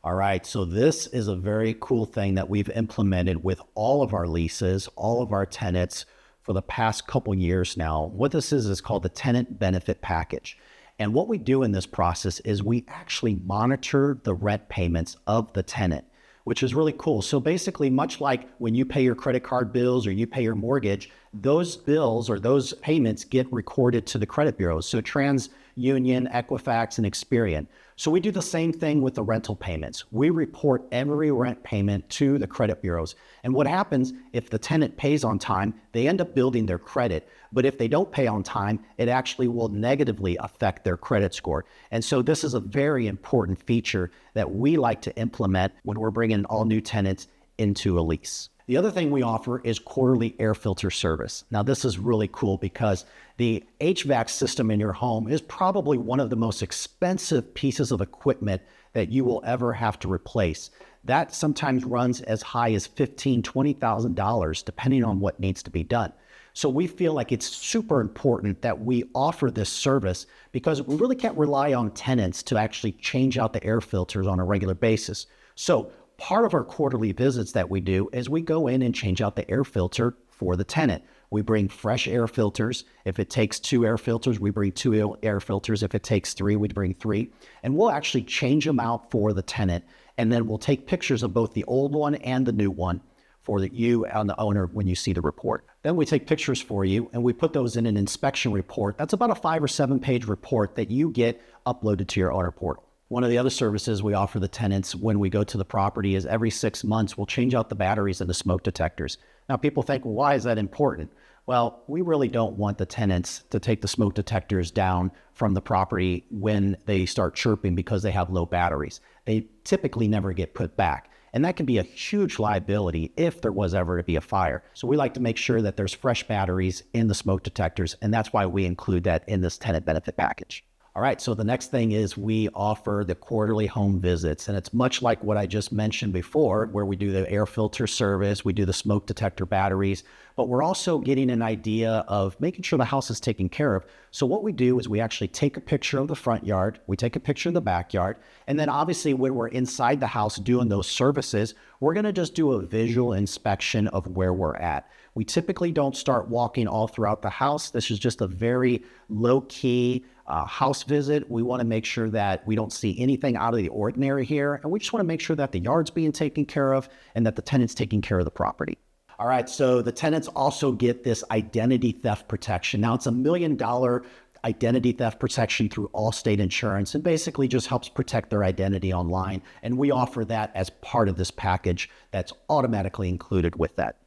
All right, so this is a very cool thing that we've implemented with all of our leases, all of our tenants for the past couple years now. What this is called the Tenant Benefit Package. And what we do in this process is we actually monitor the rent payments of the tenant, which is really cool. So basically, much like when you pay your credit card bills or you pay your mortgage, those bills or those payments get recorded to the credit bureaus. So TransUnion, Equifax, and Experian. So we do the same thing with the rental payments. We report every rent payment to the credit bureaus. And what happens if the tenant pays on time, they end up building their credit. But if they don't pay on time, it actually will negatively affect their credit score. And so this is a very important feature that we like to implement when we're bringing all new tenants into a lease. The other thing we offer is quarterly air filter service. Now, this is really cool because the HVAC system in your home is probably one of the most expensive pieces of equipment that you will ever have to replace. That sometimes runs as high as $15,000, $20,000, depending on what needs to be done. So we feel like it's super important that we offer this service because we really can't rely on tenants to actually change out the air filters on a regular basis. So part of our quarterly visits that we do is we go in and change out the air filter for the tenant. We bring fresh air filters. If it takes 2 air filters, we bring 2 air filters. If it takes 3, we bring 3. And we'll actually change them out for the tenant. And then we'll take pictures of both the old one and the new one for you and the owner when you see the report. Then we take pictures for you and we put those in an inspection report. That's about a 5 or 7 page report that you get uploaded to your owner portal. One of the other services we offer the tenants when we go to the property is every 6 months, we'll change out the batteries and the smoke detectors. Now, people think, well, why is that important? Well, we really don't want the tenants to take the smoke detectors down from the property when they start chirping because they have low batteries. They typically never get put back. And that can be a huge liability if there was ever to be a fire. So we like to make sure that there's fresh batteries in the smoke detectors, and that's why we include that in this tenant benefit package. All right, so the next thing is we offer the quarterly home visits, and it's much like what I just mentioned before, where we do the air filter service, we do the smoke detector batteries, but we're also getting an idea of making sure the house is taken care of. So what we do is we actually take a picture of the front yard, we take a picture of the backyard, and then obviously when we're inside the house doing those services, we're gonna just do a visual inspection of where we're at. We typically don't start walking all throughout the house. This is just a very low-key house visit. We want to make sure that we don't see anything out of the ordinary here. And we just want to make sure that the yard's being taken care of and that the tenant's taking care of the property. All right, so the tenants also get this identity theft protection. Now, it's $1 million identity theft protection through Allstate Insurance and basically just helps protect their identity online. And we offer that as part of this package that's automatically included with that.